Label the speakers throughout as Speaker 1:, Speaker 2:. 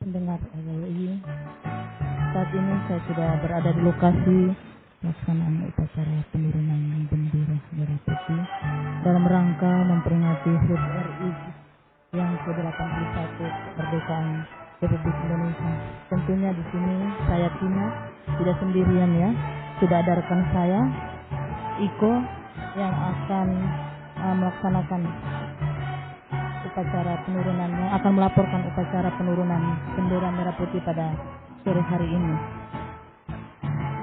Speaker 1: Pendengar RRI, saat ini saya sudah berada di lokasi pelaksanaan upacara penurunan bendera merah putih dalam rangka memperingati HUT RI yang ke-81 kemerdekaan Republik Indonesia. Tentunya di sini saya Tina tidak sendirian ya, sudah ada rekan saya Iko yang akan melaksanakan upacara penurunannya, akan melaporkan upacara penurunan bendera merah putih pada sore hari ini.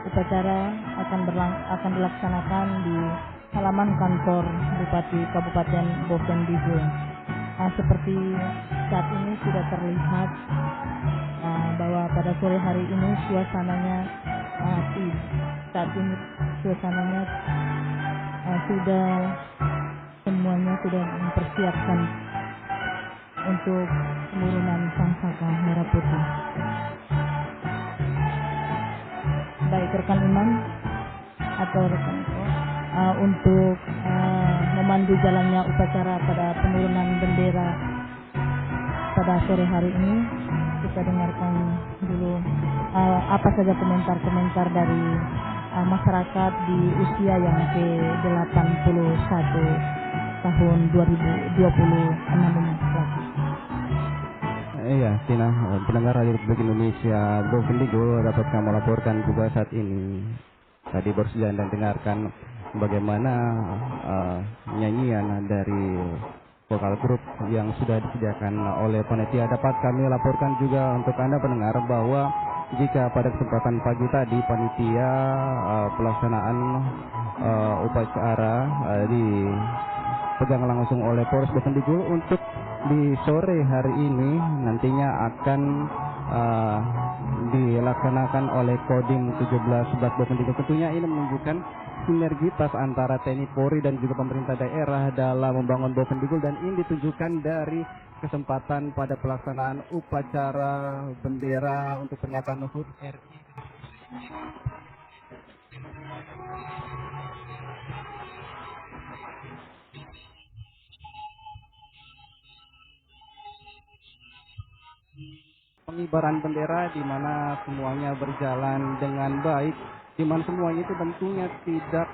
Speaker 1: Upacara akan dilaksanakan di halaman kantor Bupati Kabupaten Bovendigul. Seperti saat ini sudah terlihat bahwa pada sore hari ini suasananya sudah semuanya sudah mempersiapkan untuk penurunan sangsaka merah putih. Baik rekan Imam atau rekan Iko, untuk memandu jalannya upacara pada penurunan bendera pada sore hari ini, kita dengarkan dulu apa saja komentar-komentar dari masyarakat di usia yang ke-81 tahun 2026 ini.
Speaker 2: Iya, Tina, pendengar Radio Republik Indonesia, Bovendigul dapat kami melaporkan juga saat ini. Tadi baru saja Anda dengarkan bagaimana nyanyian dari vokal grup yang sudah disediakan oleh panitia. Dapat kami laporkan juga untuk Anda pendengar bahwa jika pada kesempatan pagi tadi panitia pelaksanaan upacara dipegang langsung oleh Polres Bovendigul untuk di sore hari ini nantinya akan dilaksanakan oleh Kodim 17 Bovendigul. Tentunya ini menunjukkan sinergitas antara TNI Polri dan juga pemerintah daerah dalam membangun Bovendigul, dan ini ditunjukkan dari kesempatan pada pelaksanaan upacara bendera untuk pernyataan HUT RI. Pengibaran bendera di mana semuanya berjalan dengan baik, di mana semuanya itu tentunya tidak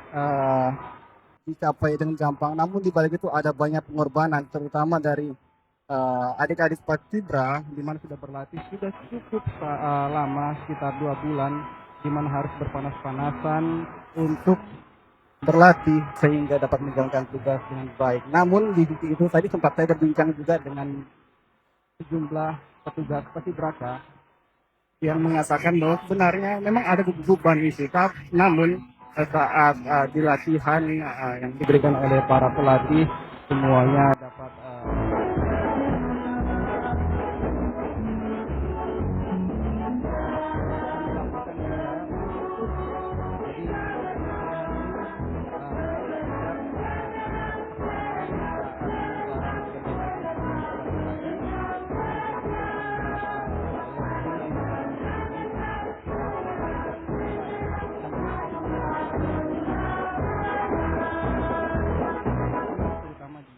Speaker 2: dicapai dengan gampang, namun di balik itu ada banyak pengorbanan, terutama dari adik-adik Paskibra, di mana sudah berlatih sudah cukup lama, sekitar 2 bulan, di mana harus berpanas-panasan untuk berlatih sehingga dapat menjalankan tugas dengan baik. Namun di titik itu tadi sempat saya berbincang juga dengan sejumlah petugas Paskibraka yang mengatakan bahwa sebenarnya memang ada beban isi, namun saat di latihan yang diberikan oleh para pelatih semuanya dapat kami laporkan secara untuk jadi sore hari ini terutama di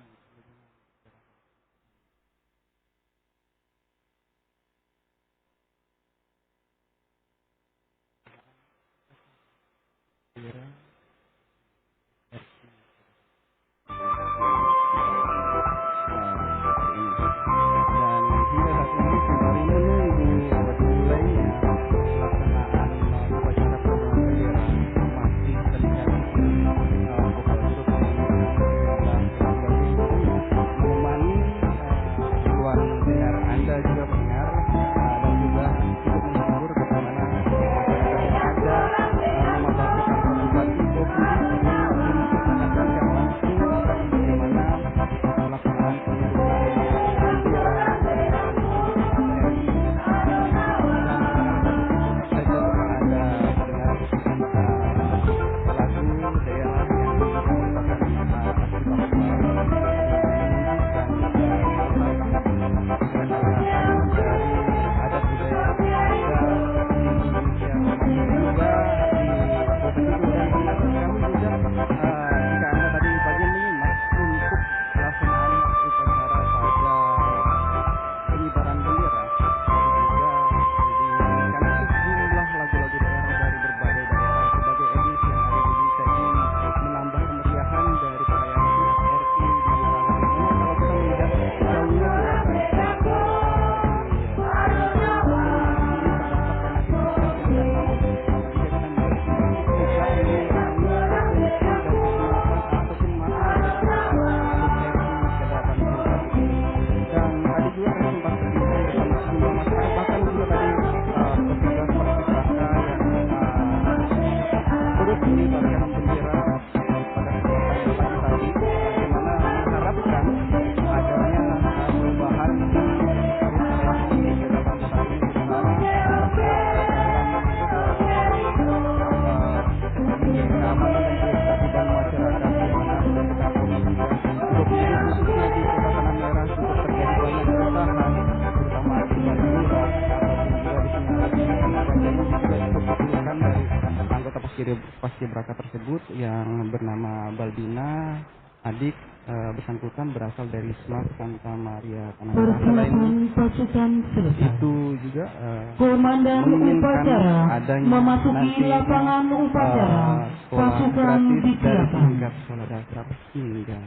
Speaker 2: paskibraka tersebut yang bernama Balbina, adik bersangkutan berasal dari Smart Santa Maria Tanah Merah. Selain
Speaker 1: pasukan selesai.
Speaker 2: itu juga
Speaker 1: Komandan
Speaker 2: menginginkan
Speaker 1: upacara
Speaker 2: adanya
Speaker 1: memasuki
Speaker 2: nanti
Speaker 1: lapangan upacara.
Speaker 2: sekolah
Speaker 1: Pasukan
Speaker 2: gratis dari
Speaker 1: disiapkan.
Speaker 2: tingkat sekolah dasar hingga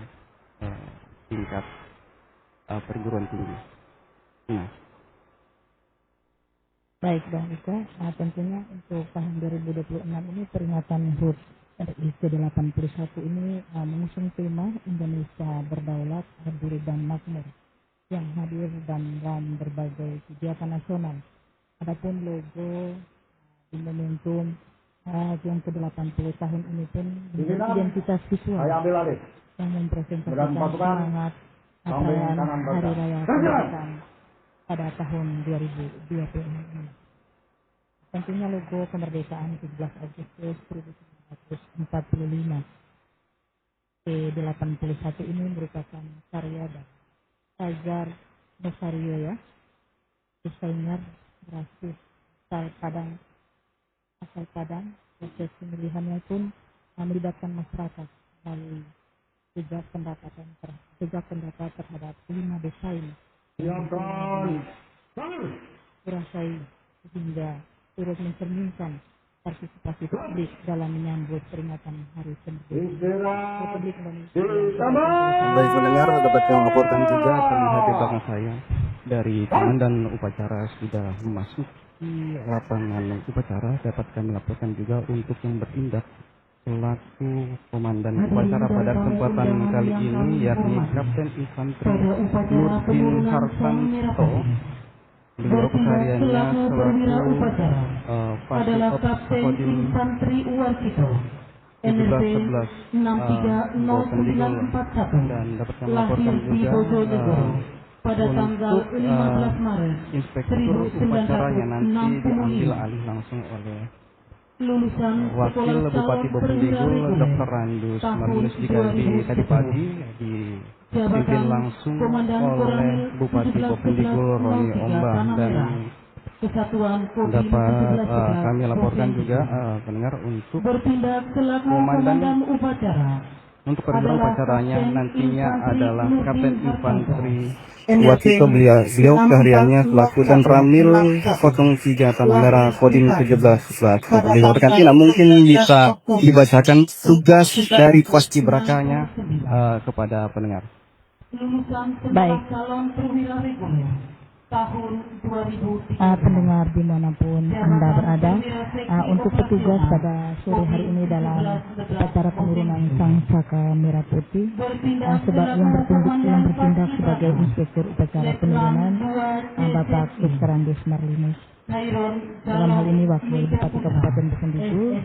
Speaker 2: tingkat perguruan tinggi. Nah,
Speaker 1: Baik Bang Ika, tentunya untuk tahun 2026 ini peringatan HUT RI ke-81 ini mengusung tema Indonesia Berdaulat, Berdiri dan Makmur yang hadir dalam berbagai kegiatan nasional. Adapun logo di momentum yang ke-80 tahun ini pun menjadi identitas visual yang mempresentasikan semangat perayaan Hari Raya Kemerdekaan pada tahun 2026 ini. Tentunya logo kemerdekaan 17 Agustus 1945 ke-81 ini merupakan karya dari Fajar Nosario ya, desainer grafis asal Padang. Proses pemilihannya pun melibatkan masyarakat melalui jejak pendapat terhadap 5 desain yang kurasai sehingga turut mencerminkan partisipasi publik dalam menyambut peringatan Hari Kemerdekaan Republik Indonesia.
Speaker 2: baik pendengar, dapat kami laporkan juga terlihat di belakang saya dari komandan upacara sudah memasuki lapangan upacara. Dapat kami laporkan juga untuk yang bertindak selaku komandan upacara pada kesempatan kali ini, yakni Kapten Infanteri Nurdin Hartanto. Beliau kesehariannya selaku
Speaker 1: adalah
Speaker 2: Pasif
Speaker 1: Kapten
Speaker 2: Kodim
Speaker 1: Infanteri Uwarsito NRP
Speaker 2: 1711 Bovendigul,
Speaker 1: 630941
Speaker 2: dan dapat kami
Speaker 1: lahir
Speaker 2: laporkan
Speaker 1: di
Speaker 2: juga
Speaker 1: Bojonegoro pada tanggal
Speaker 2: untuk
Speaker 1: 15 Maret
Speaker 2: inspektur upacaranya nanti diambil
Speaker 1: 1965.
Speaker 2: alih langsung oleh
Speaker 1: Lulusan
Speaker 2: Wakil
Speaker 1: Sekolah
Speaker 2: Bupati
Speaker 1: Calon Perwira
Speaker 2: Bovendigul
Speaker 1: Reguler
Speaker 2: Dr. Randus
Speaker 1: tahun
Speaker 2: Marlinus Jigandi tadi
Speaker 1: 2010.
Speaker 2: pagi dipimpin
Speaker 1: Jabatan
Speaker 2: langsung
Speaker 1: Komandan
Speaker 2: oleh
Speaker 1: Koramil
Speaker 2: Bupati Bovendigul Roni
Speaker 1: 171103
Speaker 2: Ombah.
Speaker 1: Tanah
Speaker 2: Dan
Speaker 1: Merah. Kesatuan Kodim
Speaker 2: dapat
Speaker 1: 1711
Speaker 2: kami laporkan
Speaker 1: Provinsi
Speaker 2: juga pendengar untuk
Speaker 1: bertindak selaku
Speaker 2: komandan
Speaker 1: komandan upacara
Speaker 2: untuk perwira
Speaker 1: adalah
Speaker 2: upacaranya
Speaker 1: Kapten
Speaker 2: nantinya
Speaker 1: Infanteri
Speaker 2: adalah
Speaker 1: Nurdin
Speaker 2: Kapten
Speaker 1: Hartanto.
Speaker 2: Infanteri
Speaker 1: NRP
Speaker 2: Wasito. Beliau kesehariannya selaku dan Ramil 03 Tanah Merah Kodim 1711. Dilaporkan tidak mungkin bisa dibacakan tugas dari paskibrakanya kepada pendengar.
Speaker 1: Baik. Calon Perwira Reguler tahun 2003. Pendengar dimanapun Anda berada, untuk petugas pada sore hari ini dalam upacara penurunan Sang Saka Merah Putih yang bertindak sebagai inspektur upacara penurunan Bapak Dr. Randus Marlinus. Dalam hal ini Wakil Bupati Kabupaten Bovendigul,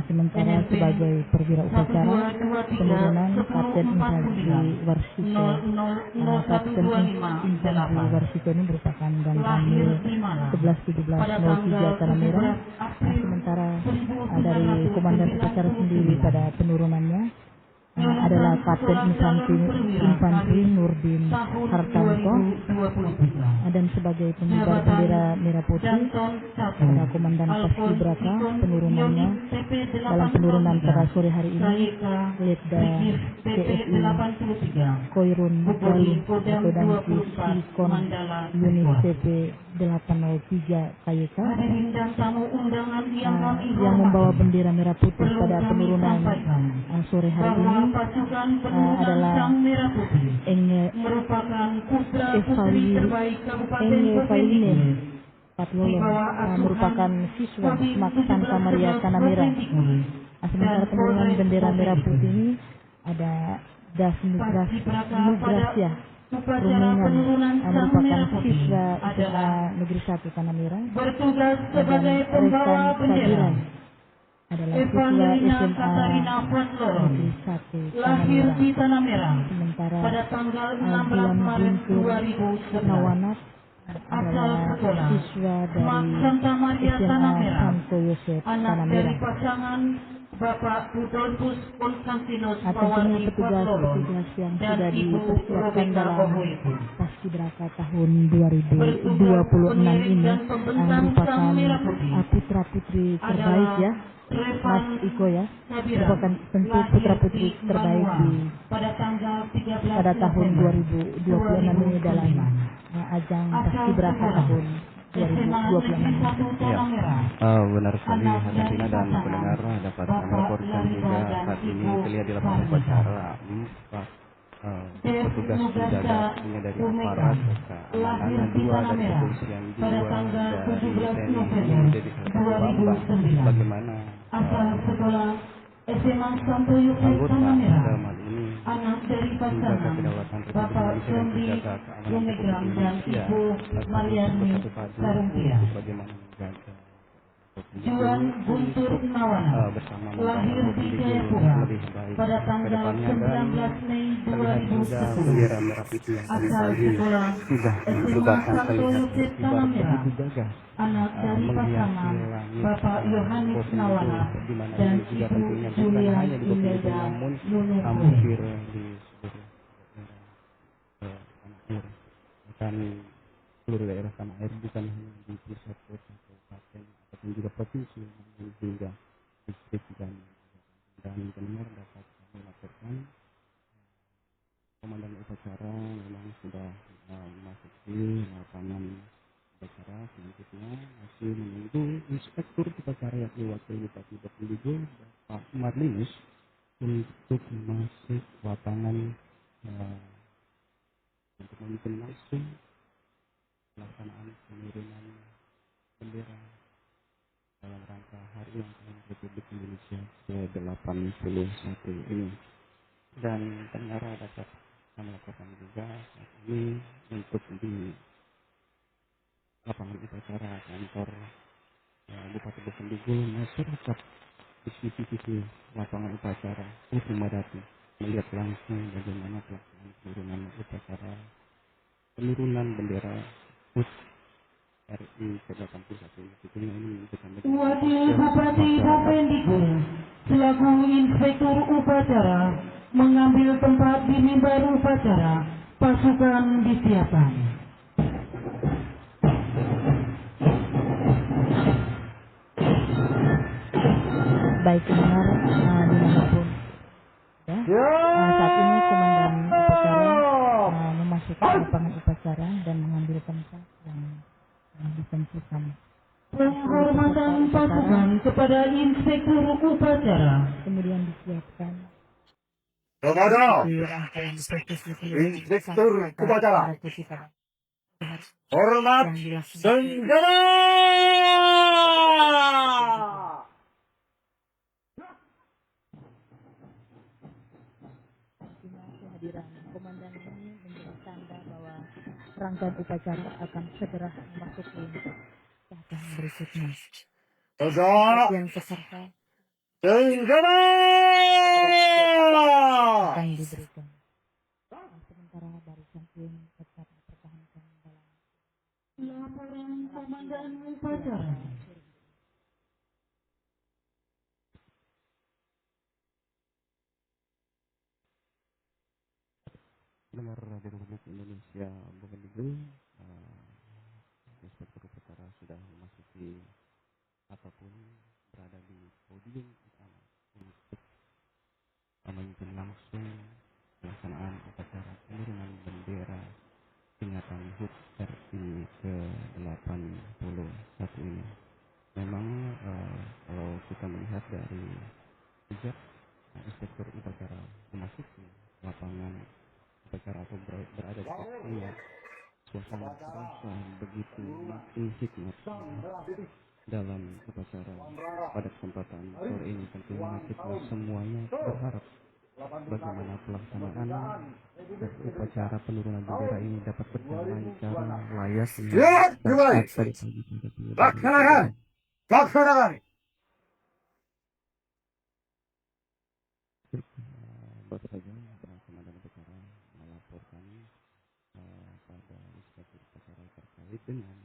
Speaker 1: sementara sebagai perwira upacara penurunan Kapten Infanteri Warsito. Kapten Infanteri Warsito ini merupakan dan Ramil 111703 Tanah Merah. Sementara dari Komandan Upacara sendiri pada penurunannya adalah Kapten Infanteri Nurdin Hartanto, dan sebagai pengibar bendera merah putih ada Komandan Paskibraka penurunannya dalam penurunan pada sore hari ini Letda TNI Koirun Galuh atau dan Sikon Unit PP 803 KYK yang membawa bendera merah putih pada penurunan sore hari ini adalah Enge Evaline Patlolo, merupakan siswa Smart Santa Maria Tanah Merah. Sementara penurunan bendera merah putih ini ada Daphne Nugracia Rumingan, merupakan siswa SMA Negeri 1 Tanah Merah, dan Rekan Sabiran adalah siswa SMA Negeri 1 Tanah Merah. Sementara Bulan Guntur Nawanat adalah siswa dari SMA Santo Yosef Tanah Merah. Bapak Rudolfus Konstantinus tentunya petugas-petugas yang sudah dipersiapkan dalam Paskibraka tahun 2026 ini merupakan putra-putri terbaik ya, Mas Iko ya, merupakan tentu putra-putri terbaik pada tahun 2026 ini dalam ajang Paskibraka tahun 2026.
Speaker 2: Ya, benar sekali Argentina dan pendengar dapat kami laporkan juga saat ini terlihat di lapangan upacara empat petugas penjaga ini dari aparat keamanan, dua dari kepolisian, dua dari TNI ini menjadi salah satu lambang bagaimana anggota dalam hal ini menjaga kedaulatan Republik Indonesia dan menjaga keamanan Republik Indonesia terus bersatu padu untuk bagaimana menjaga
Speaker 3: Juan Guntur Nawana
Speaker 2: bersama
Speaker 3: lahir
Speaker 2: membangun
Speaker 3: di
Speaker 2: Republik
Speaker 3: Jayapura
Speaker 2: lebih baik
Speaker 3: pada
Speaker 2: ke
Speaker 3: tanggal
Speaker 2: depannya, dan
Speaker 3: 19 Mei
Speaker 2: terlihat juga
Speaker 3: 2010.
Speaker 2: bendera merah putih yang
Speaker 3: Asal
Speaker 2: kembali
Speaker 3: sekolah
Speaker 2: sudah
Speaker 3: SMA
Speaker 2: diterbangkan,
Speaker 3: Santo
Speaker 2: terlihat
Speaker 3: Yosef
Speaker 2: ibarat
Speaker 3: Tanamira,
Speaker 2: begitu gagah
Speaker 3: anak dari
Speaker 2: menghiasi
Speaker 3: pasangan
Speaker 2: langit
Speaker 3: Bapak Yohanes
Speaker 2: Bosendigul,
Speaker 3: Nawana
Speaker 2: di mana
Speaker 3: dan
Speaker 2: ini juga
Speaker 3: Ibu
Speaker 2: tentunya bukan
Speaker 3: Julia
Speaker 2: hanya di Bosendigul
Speaker 3: Imelda
Speaker 2: namun
Speaker 3: Nunukul.
Speaker 2: hampir di seluruh daerah tanah air, bahkan seluruh daerah tanah air, bukan hanya di pusat kota, kabupaten ataupun juga provinsi, namun juga distrik dan benar dapat kami laporkan komandan upacara memang sudah memasuki lapangan upacara. Selanjutnya masih menunggu inspektur upacara yakni wakil bupati Bosendigul Bapak Marlinus untuk masuk lapangan eh, untuk memimpin langsung pelaksanaan penurunan bendera dalam rangka Hari Ulang Tahun Republik Indonesia ke-81 ini. Dan penjara dapat melakukan juga saat ini untuk di lapangan upacara kantor Bupati Bosendigul, masyarakat di sisi-sisi lapangan upacara untuk memadati melihat langsung bagaimana pelaksanaan penurunan upacara penurunan bendera HUT RI ke-81 ini. Tentunya ini menunjukkan bagaimana
Speaker 3: Wakil
Speaker 2: antusias
Speaker 3: Bupati
Speaker 2: masyarakat.
Speaker 3: Bosendigul selaku inspektur upacara mengambil tempat di mimbar upacara. Pasukan disiapkan.
Speaker 1: Baik pendengar dimanapun ya, saat ini komandan upacara memasuki lapangan upacara dan mengambil tempat yang ditentukan.
Speaker 3: Penghormatan pasukan kepada inspektur upacara.
Speaker 1: Kemudian disiapkan
Speaker 4: Kepada
Speaker 1: di rangkaian prosesi
Speaker 4: inspektur upacara,
Speaker 1: kita
Speaker 4: hormat
Speaker 1: yang dilaksanakan
Speaker 4: senjata.
Speaker 1: kehadiran komandan ini menjadi tanda bahwa rangkaian upacara akan segera memasuki tahapan berikutnya.
Speaker 4: Tegak
Speaker 1: Yang peserta
Speaker 4: senjata.
Speaker 1: akan diberikan. Sementara barisan tim tetap dipertahankan dalam
Speaker 3: Laporan komandan upacara.
Speaker 2: Dengar Radio Republik Indonesia Bosendigul, inspektur upacara sudah memasuki ataupun berada di podium utama untuk memimpin langsung pelaksanaan upacara penurunan bendera peringatan HUT RI ke-81 ini. Memang kalau kita melihat dari sejak inspektur upacara memasuki lapangan upacara atau berada di posisinya, suasana terasa begitu makin hikmat dalam upacara. Pada kesempatan sore ini tentunya kita semuanya berharap bagaimana pelaksanaan upacara penurunan bendera ini dapat berjalan secara layaknya
Speaker 4: Siap
Speaker 2: dan
Speaker 4: dimulai.
Speaker 2: saat tadi pagi pada
Speaker 4: Laksanakan. Laksanakan.
Speaker 2: baru saja komandan upacara melaporkan pada inspektur upacara terkait dengan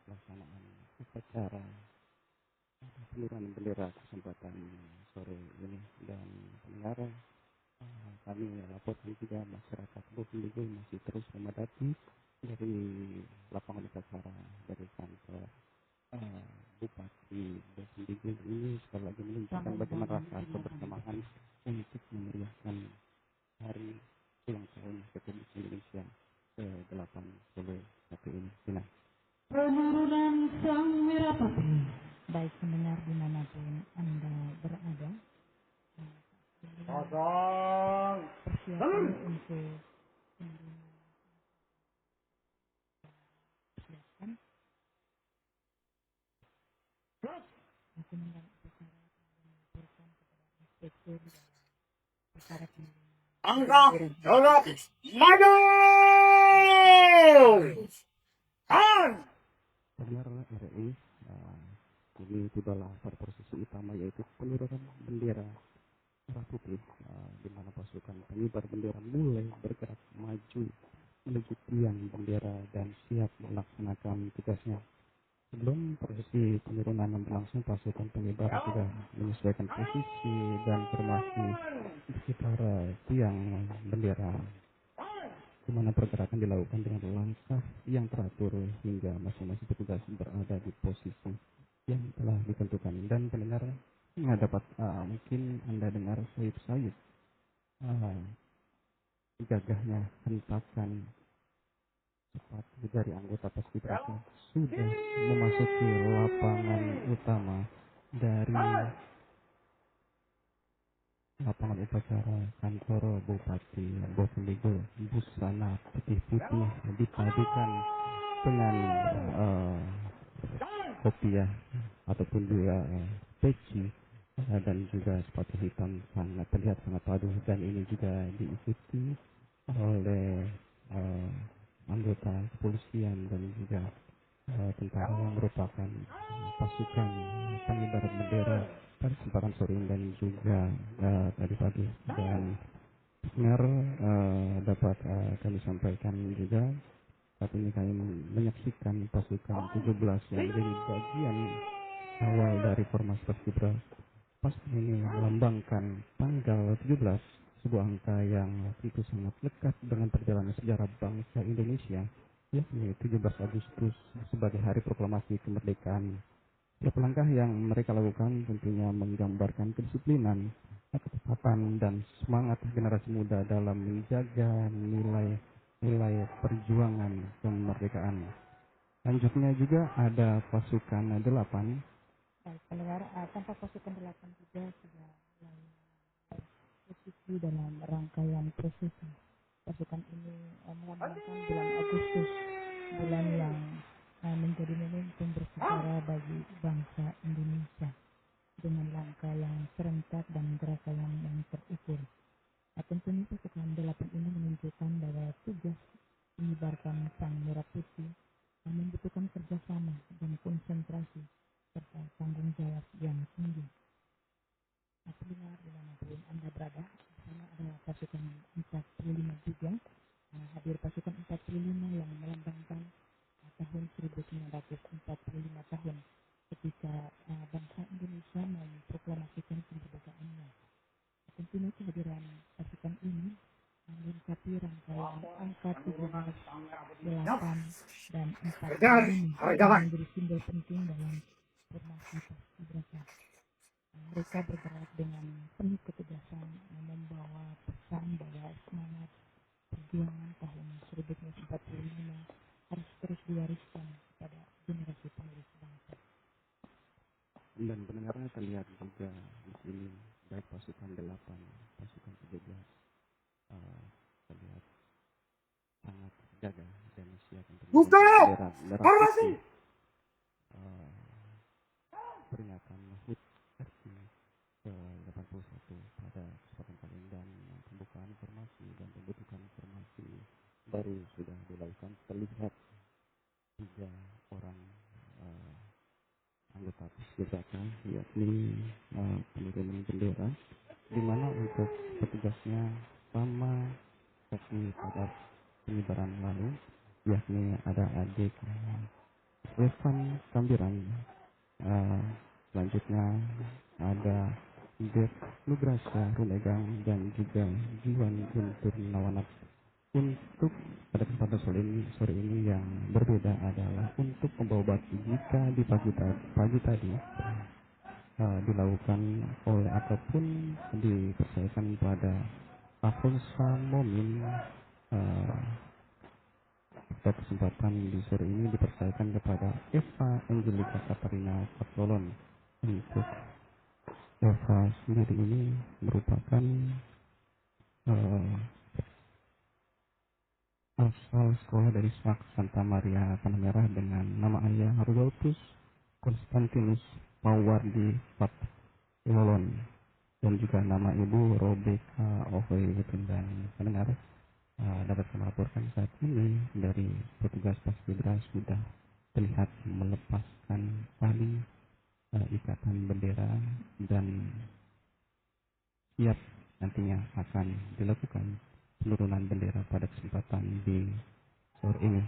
Speaker 2: pelaksanaan upacara penurunan bendera kesempatan sore ini. Dan pendengar Kami laporkan juga masyarakat Bovendigul masih terus memadati dari lapangan upacara dari kantor Bupati Bovendigul ini sekali lagi menunjukkan bagaimana rasa kebersamaan untuk memeriahkan hari ulang tahun Republik Indonesia ke-81 ini. Sina.
Speaker 3: Penurunan Sang Merah Putih.
Speaker 1: Baik pendengar dimanapun Anda berada,
Speaker 4: Kosong.
Speaker 1: persiapan untuk penurunan persiapan aku mendalam upacara melaporkan kepada inspektur dan perkara penurunan
Speaker 4: Angka.
Speaker 1: bendera
Speaker 4: Jolok. Maju. An.
Speaker 2: Pendengar RRI, ini tibalah pada prosesi utama yaitu penurunan bendera merah putih, di mana pasukan pengibar bendera mulai bergerak maju menuju tiang bendera dan siap melaksanakan tugasnya. Sebelum prosesi penurunan berlangsung, pasukan pengibar juga menyesuaikan posisi dan formasi di sekitar tiang bendera, di mana pergerakan dilakukan dengan langkah yang teratur hingga masing-masing petugas berada di posisi yang telah ditentukan. Dan pendengar dapat mungkin Anda dengar sayup-sayup gagahnya hentakan cepat dari anggota paskibraka sudah memasuki lapangan utama dari lapangan upacara kantor Bupati Bovendigul. Busana putih-putih dipadukan dengan kopiah ataupun juga peci dan juga sepatu hitam sangat terlihat sangat paduh, dan ini juga diikuti oleh eh, anggota kepolisian dan juga tentara yang merupakan pasukan pengibar bendera pada kesempatan sore ini dan juga tadi pagi. Dan benar dapat kami sampaikan juga, saat ini kami menyaksikan pasukan 17 yang menjadi bagian awal dari formasi paskibra. Pasti ini melambangkan tanggal 17, sebuah angka yang tentu sangat lekat dengan perjalanan sejarah bangsa Indonesia, yakni 17 Agustus sebagai hari proklamasi kemerdekaan. Setiap langkah yang mereka lakukan tentunya menggambarkan kedisiplinan, ketepatan, dan semangat generasi muda dalam menjaga nilai-nilai perjuangan kemerdekaan. Selanjutnya juga ada pasukan 8.
Speaker 1: baik pendengar, tanpa pasukan 8 juga sudah mulai posisi dalam rangkaian prosesi. Pasukan ini melambangkan bulan Agustus, bulan yang menjadi momentum bersejarah bagi bangsa Indonesia dengan langkah yang serentak dan gerakan yang terukur. Tentunya pasukan 8 ini menunjukkan bahwa tugas mengibarkan sang merah putih membutuhkan kerjasama dan konsentrasi serta tanggung jawab yang tinggi. Pendengar dimanapun Anda berada, di sana ada pasukan 45 juga. Hadir pasukan 45 yang melambangkan tahun 1945 tahun ketika bangsa Indonesia memproklamasikan kemerdekaannya. Tentunya kehadiran pasukan ini melengkapi rangkaian angka 17, 8, dan 45 yang
Speaker 4: Jangan.
Speaker 1: menjadi simbol penting dalam formasi paskibraka. Mereka bergerak dengan penuh ketegasan, membawa pesan bahwa semangat perjuangan tahun 1945 harus terus diwariskan kepada generasi penerus bangsa.
Speaker 2: Dan pendengarnya terlihat juga di sini baik pasukan 8, pasukan 13 terlihat sangat gagah dan siap untuk
Speaker 4: Buka.
Speaker 2: mengibarkan bendera merah
Speaker 4: Formasi.
Speaker 2: putih, peringatan HUT RI ke-81 pada kesempatan kali ini. Dan pembukaan formasi dan pembentukan formasi baru sudah dilakukan. Terlihat 3 orang anggota paskibraka, yakni penurunan bendera, di mana untuk petugasnya sama seperti pada pengibaran lalu, yakni ada adik Evan Kambiran, selanjutnya ada Dev Nugrasa Rumegang dan juga Jiwan Guntur Nawanat. Untuk pada kesempatan sore ini yang berbeda adalah untuk membawa baki jika di pagi tadi dilakukan oleh ataupun dipercayakan pada Afonso Momin. eh, Pada kesempatan di sore ini dipercayakan kepada Eva Angelika Katarina Patolon. Untuk Eva sendiri ini merupakan eh, asal sekolah dari Santa Maria Panamera dengan nama ayah Rudolfus Konstantinus Mawardi Patolon dan juga nama ibu Rebecca Ohoy. Dan pendengar dapat melaporkan saat ini dari petugas paskibra sudah terlihat melepaskan tali ikatan bendera dan siap nantinya akan dilakukan penurunan bendera pada kesempatan di sore ini.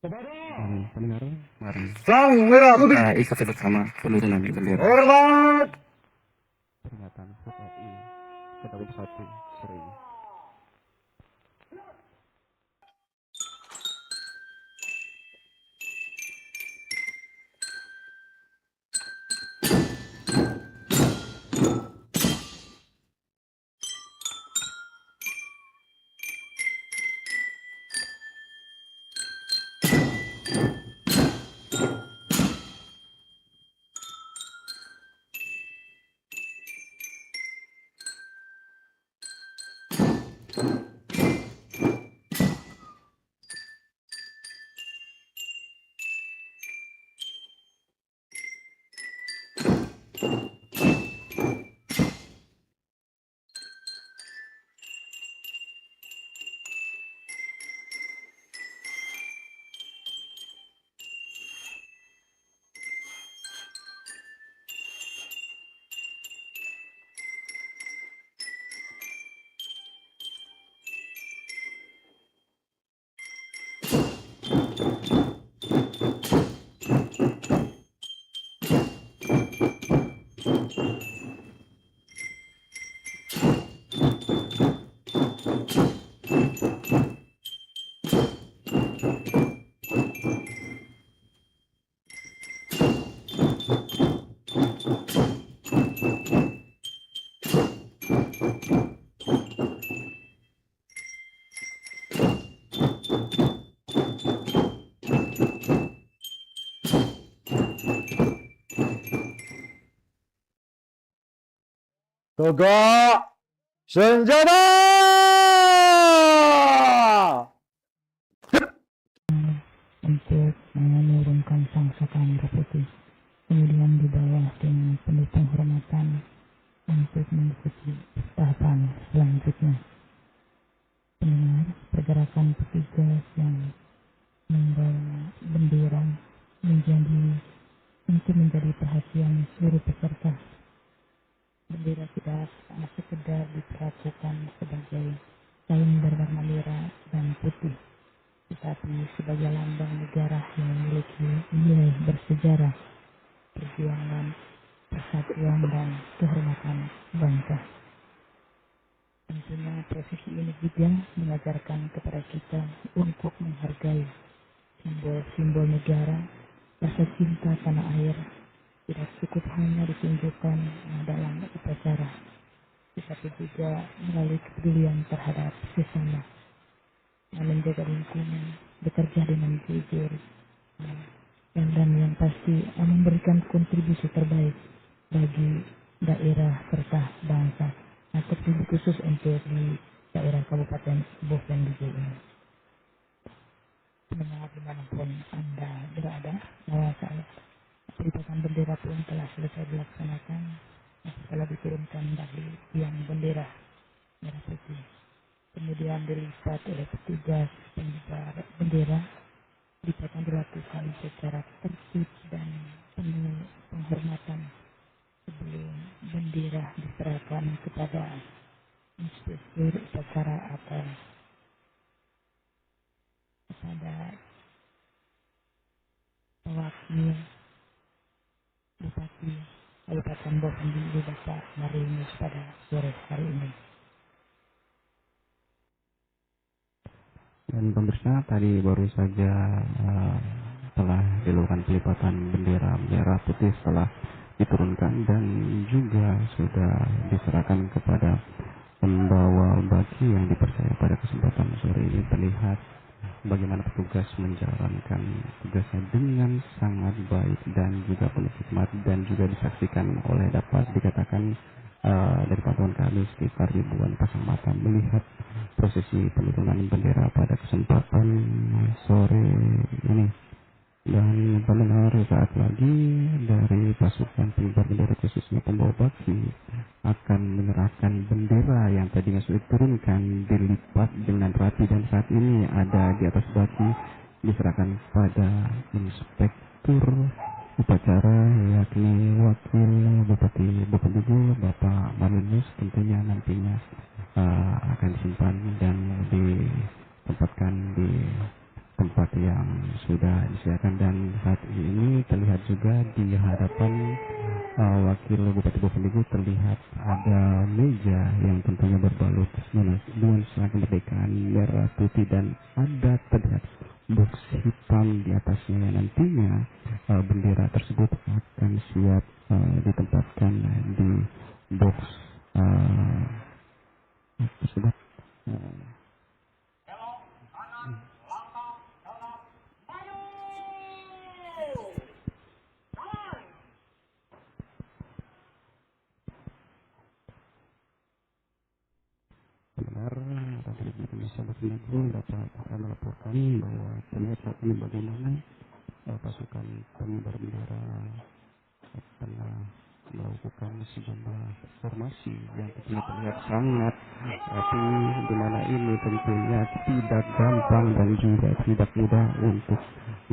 Speaker 2: Dan pendengar, mari
Speaker 4: Sang merah putih.
Speaker 2: kita ikuti bersama penurunan bendera
Speaker 4: Hormat.
Speaker 2: peringatan HUT RI ke-21 sore ini.
Speaker 4: Tegak senjata.
Speaker 1: Untuk menurunkan sang saka merah putih. Kemudian di bawah dengan penuh penghormatan untuk mengikuti tahapan selanjutnya. Pendengar, pergerakan petugas yang membawa bendera menjadi perhatian seluruh peserta. Bendera tidak sekedar diperlakukan sebagai kain berwarna merah dan putih, tetapi sebagai lambang negara yang memiliki nilai bersejarah, perjuangan, persatuan, dan kehormatan bangsa. Tentunya prosesi ini juga mengajarkan kepada kita untuk menghargai simbol-simbol negara. Rasa cinta tanah air tidak cukup hanya ditunjukkan dalam upacara, tetapi juga melalui kepedulian terhadap sesama, menjaga lingkungan, bekerja dengan jujur, dan yang pasti memberikan kontribusi terbaik bagi daerah serta bangsa. Nah, terlebih khusus untuk di daerah Kabupaten Boven ini. Pendengar dimanapun Anda berada, bahwa saya pelipatan bendera pun telah selesai dilaksanakan. Setelah diturunkan dari tiang bendera merah putih, kemudian dilipat oleh petugas pengibar bendera. Lipatan dilakukan secara tertib dan penuh penghormatan sebelum bendera diserahkan kepada inspektur upacara atau kepada pewakil Bupati Kabupaten menyampaikan bohong di Bapak Marinus pada sore hari ini.
Speaker 2: Dan pemirsa, tadi baru saja telah dilakukan pelipatan bendera merah putih setelah diturunkan dan juga sudah diserahkan kepada pembawa baki yang dipercaya pada kesempatan sore ini. Terlihat bagaimana petugas menjalankan tugasnya dengan sangat baik dan juga penuh hikmat, dan juga disaksikan oleh, dapat dikatakan dari pantauan kami, sekitar ribuan pasang mata melihat prosesi penurunan bendera pada kesempatan sore ini. Dan pendengar, saat lagi dari pasukan pengibar bendera khususnya pembawa baki akan menyerahkan bendera yang tadinya sudah diturunkan, dilipat dengan rapi, dan saat ini ada di atas baki, diserahkan pada inspektur upacara, yakni wakil Bupati Bupati Bapak Marinus. Tentunya nantinya akan disimpan dan ditempatkan di tempat yang sudah disediakan. Dan saat ini terlihat juga di hadapan wakil Bupati Bovendigul, terlihat ada meja yang tentunya berbalut dengan seragam kemerdekaan merah putih, dan ada terlihat box hitam di atasnya, yang nantinya bendera tersebut akan siap ditempatkan di box tersebut. Benar, tadi bisa Bovendigul dapat melaporkan bahwa terlihat saat ini bagaimana pasukan pengibar bendera telah melakukan sejumlah formasi yang tentunya terlihat sangat rapi, di mana ini tentunya tidak gampang dan juga tidak mudah untuk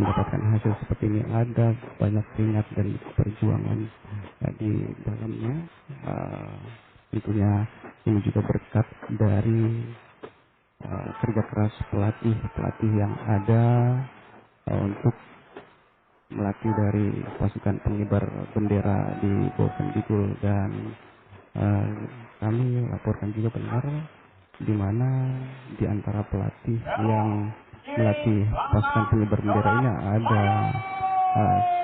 Speaker 2: mendapatkan hasil seperti ini. Ada banyak keringat dan perjuangan di dalamnya. Tentunya ini juga berkat dari kerja keras pelatih yang ada untuk melatih dari pasukan pengibar bendera di Bovendigul. Dan kami laporkan juga benar, di mana di antara pelatih yang melatih pasukan pengibar bendera ini ada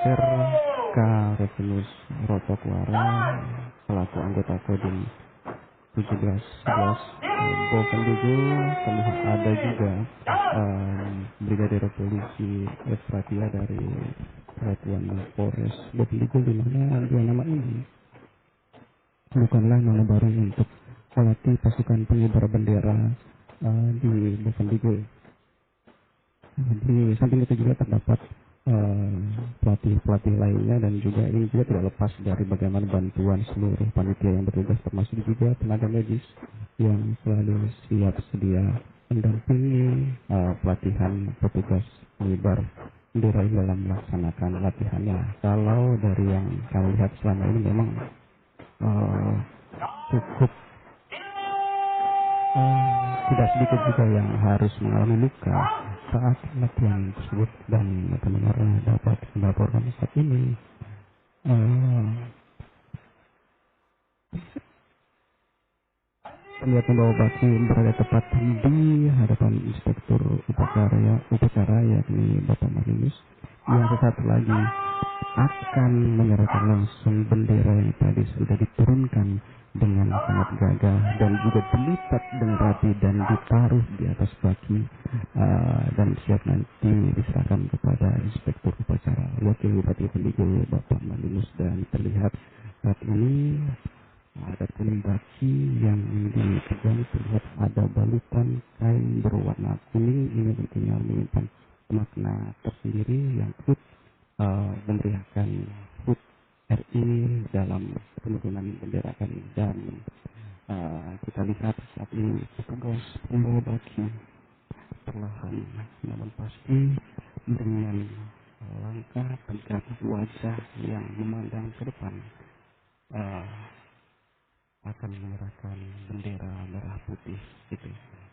Speaker 2: Serka Revenus Rotokuara selaku anggota Kodim 1711 Bovendigul. Kemudian ada juga Brigadir Polisi Efratia dari Satuan Polres Bovendigul, di mana dua nama ini bukanlah nama baru untuk melatih pasukan pengibar bendera di Bovendigul. Di samping itu juga terdapat pelatih-pelatih lainnya, dan juga ini juga tidak lepas dari bagaimana bantuan seluruh panitia yang bertugas, termasuk juga tenaga medis yang selalu siap sedia mendampingi pelatihan petugas pengibar bendera dalam melaksanakan latihannya. Kalau dari yang kami lihat selama ini memang cukup tidak sedikit juga yang harus mengalami luka saat latihan tersebut. Dan pendengar dapat melaporkan saat ini terlihat membawa baki berada tepat di hadapan inspektur upacara yakni Bapak Marinus, yang sesaat lagi akan menyerahkan langsung bendera yang tadi sudah diturunkan dengan sangat gagah dan juga dilipat dengan rapi dan ditaruh di atas baki, dan siap nanti diserahkan kepada inspektur upacara wakil Bupati Bovendigul Bapak Marinus. Dan terlihat saat ini ada kuning baki yang dipegang, terlihat ada balutan kain berwarna kuning. Ini tentunya menyimpan makna tersendiri yang ikut memberiakan HUT RI dalam penurunan bendera kali. Dan kita lihat saat ini petugas pembawa baki perlahan namun pasti dengan langkah tegak, wajah yang memandang ke depan akan menyerahkan bendera merah putih itu.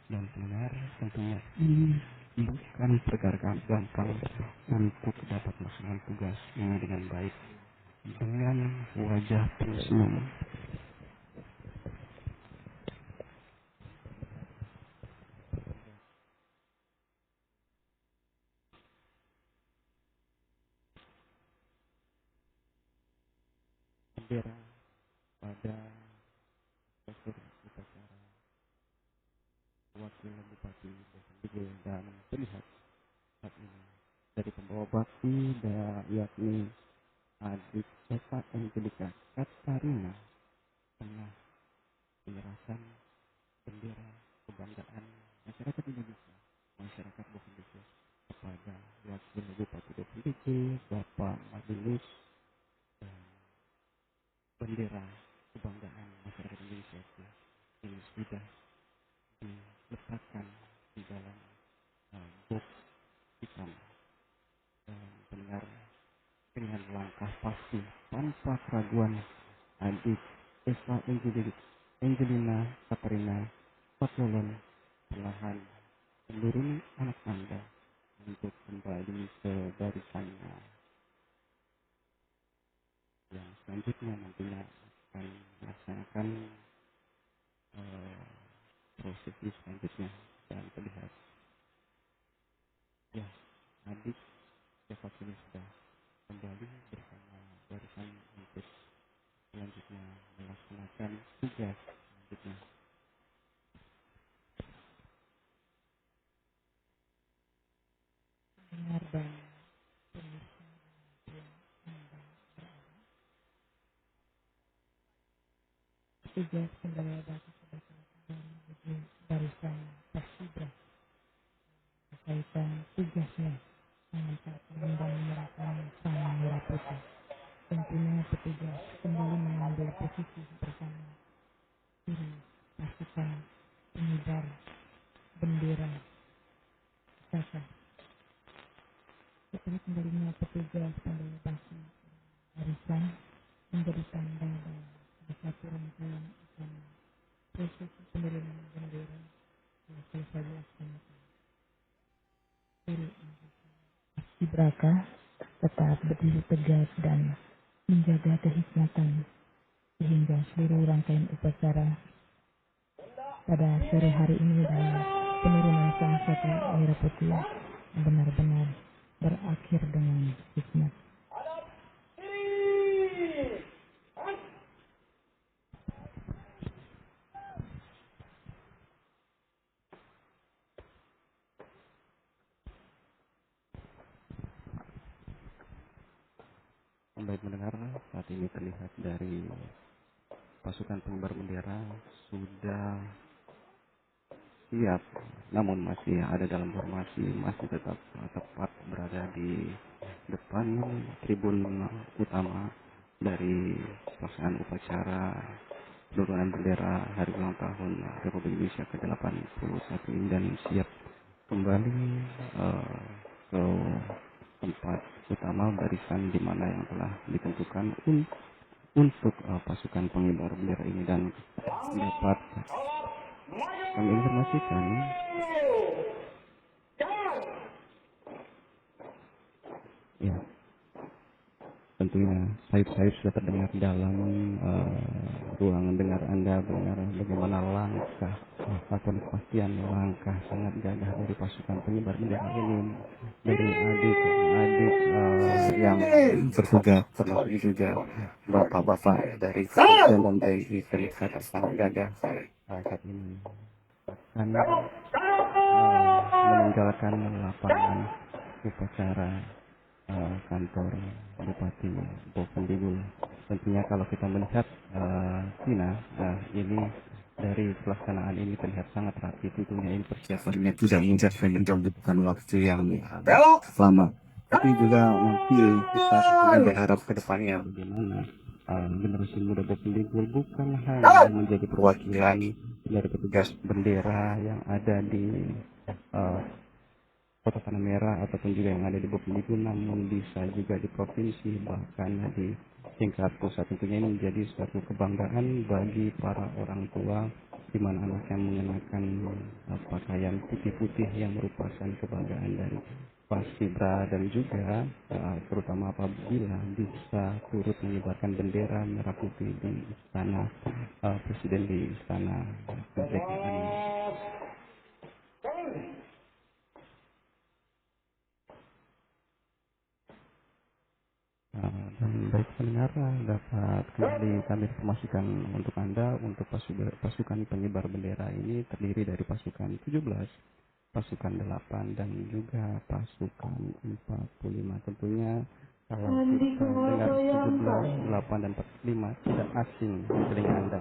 Speaker 2: Dan benar, tentunya ini bukan perkara gampang untuk dapat melaksanakan tugas ini dengan baik. dengan wajah tersenyum. Bendera pada postur upacara wakil Bupati Bovendigul dan terlihat saat ini dari pembawa bakti yakni adik Eva Angelika Katarina tengah menyerahkan bendera kebanggaan masyarakat Indonesia, masyarakat Bovendigul kepada wakil Bupati Bovendigul Bapak Majelis, dan bendera kebanggaan masyarakat Indonesia ini sudah diletakkan di dalam box hitam, dan benar dengan langkah pasti tanpa keraguan adik Eva Angelina Katarina Patolon perlahan menuruni anak Anda untuk kembali ke barisannya, yang selanjutnya nantinya akan melaksanakan prosesi selanjutnya. Dan terlihat ya adik Eva ini sudah kembali bersama barisan untuk selanjutnya melaksanakan tugas selanjutnya.
Speaker 1: Benar dan tugas kembali bagi barisan paskibra berkaitan tugasnya mengantarkan dan menyerahkan sang merah putih. Tentunya petugas kembali mengambil posisi bersama diri pasukan pengibar bendera pusaka. Setelah kembalinya petugas pembawa baki barisan menjadi tanda dan salah satu rangkaian akan prosesi penurunan bendera telah selesai dilaksanakan. Dari Ibraka tetap berdiri tegak dan menjaga kehikmatan sehingga seluruh rangkaian upacara pada sore hari ini dan penurunan sang saka merah putih benar-benar berakhir dengan hikmat.
Speaker 2: Baik mendengar, saat ini terlihat dari pasukan pengibar bendera sudah siap, namun masih ada dalam formasi, masih tetap tepat berada di depan tribun utama dari pelaksanaan upacara penurunan bendera hari ulang tahun Republik Indonesia ke-81 ini, dan siap kembali ke tempat utama barisan di mana yang telah ditentukan untuk pasukan pengibar bendera ini. Dan dapat kami informasikan ya, tentunya sayup-sayup sudah terdengar dalam ruang dengar Anda, mendengar bagaimana langkah atau kepastian langkah sangat gagah dari pasukan pengibar bendera ini, dari adik-adik yang bertugas, termasuk juga bapak-bapak dari Kepolisian dan TNI terlihat sangat gagah saat ini akan meninggalkan lapangan upacara kantor Bupati Bovendigul. Tentunya kalau kita melihat Cina, ini dari pelaksanaan ini terlihat sangat rapi. Tentunya ini persiapannya tidak mudah dan membutuhkan waktu yang lama. Tapi juga nanti kita berharap ke depannya bagaimana generasi muda Bovendigul bukan hanya menjadi perwakilan dari petugas bendera yang ada di Kota Tanah Merah ataupun juga yang ada di Bovendigul, namun bisa juga di provinsi, bahkan di tingkat pusat. Tentunya ini menjadi suatu kebanggaan bagi para orang tua di mana anaknya mengenakan pakaian putih-putih yang merupakan kebanggaan dari paskibra dan juga terutama apabila bisa turut mengibarkan bendera merah putih di istana presiden, di istana kemerdekaan. Dan baik pendengar, dapat kembali kami informasikan untuk Anda, untuk pasukan pengibar bendera ini terdiri dari pasukan 17, pasukan 8, dan juga pasukan 45. Tentunya kalau kita dengar 17, 8, dan 45 tidak asing di telinga Anda.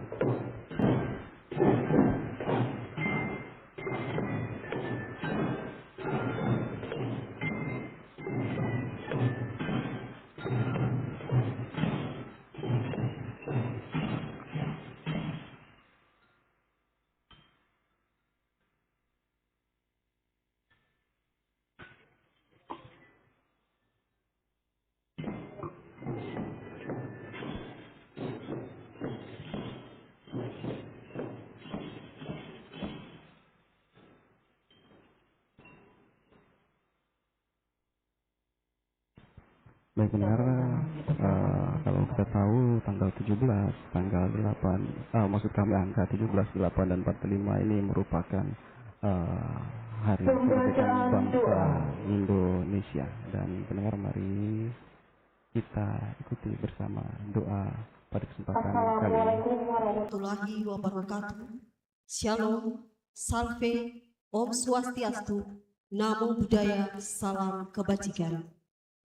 Speaker 2: Baik pendengar, kalau kita tahu tanggal 17, tanggal 8, maksud kami angka 17, 8, dan 45 ini merupakan hari kemerdekaan bangsa Indonesia. Dan pendengar, mari kita ikuti bersama doa pada kesempatan kali ini.
Speaker 5: Assalamualaikum warahmatullahi wabarakatuh. Shalom, salve, Om Swastiastu, Namo Buddhaya, salam kebajikan.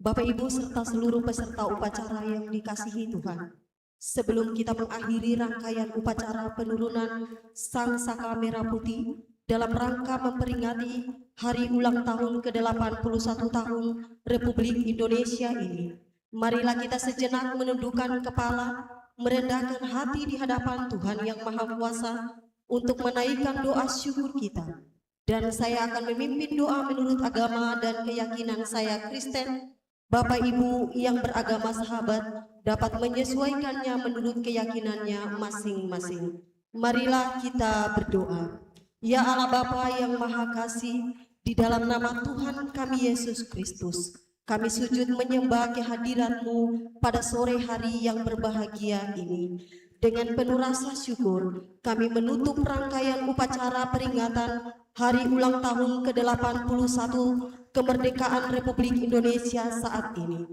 Speaker 5: Bapak Ibu serta seluruh peserta upacara yang dikasihi Tuhan, sebelum kita mengakhiri rangkaian upacara penurunan Sang Saka Merah Putih dalam rangka memperingati hari ulang tahun ke-81 tahun Republik Indonesia ini, marilah kita sejenak menundukkan kepala, merendahkan hati di hadapan Tuhan Yang Maha Kuasa untuk menaikkan doa syukur kita. Dan saya akan memimpin doa menurut agama dan keyakinan saya Kristen. Bapak Ibu yang beragama sahabat dapat menyesuaikannya menurut keyakinannya masing-masing. Marilah kita berdoa. Ya Allah Bapa yang Maha Kasih, di dalam nama Tuhan kami Yesus Kristus, kami sujud menyembah kehadirat-Mu pada sore hari yang berbahagia ini. Dengan penuh rasa syukur, kami menutup rangkaian upacara peringatan Hari Ulang Tahun ke-81 Kemerdekaan Republik Indonesia saat ini.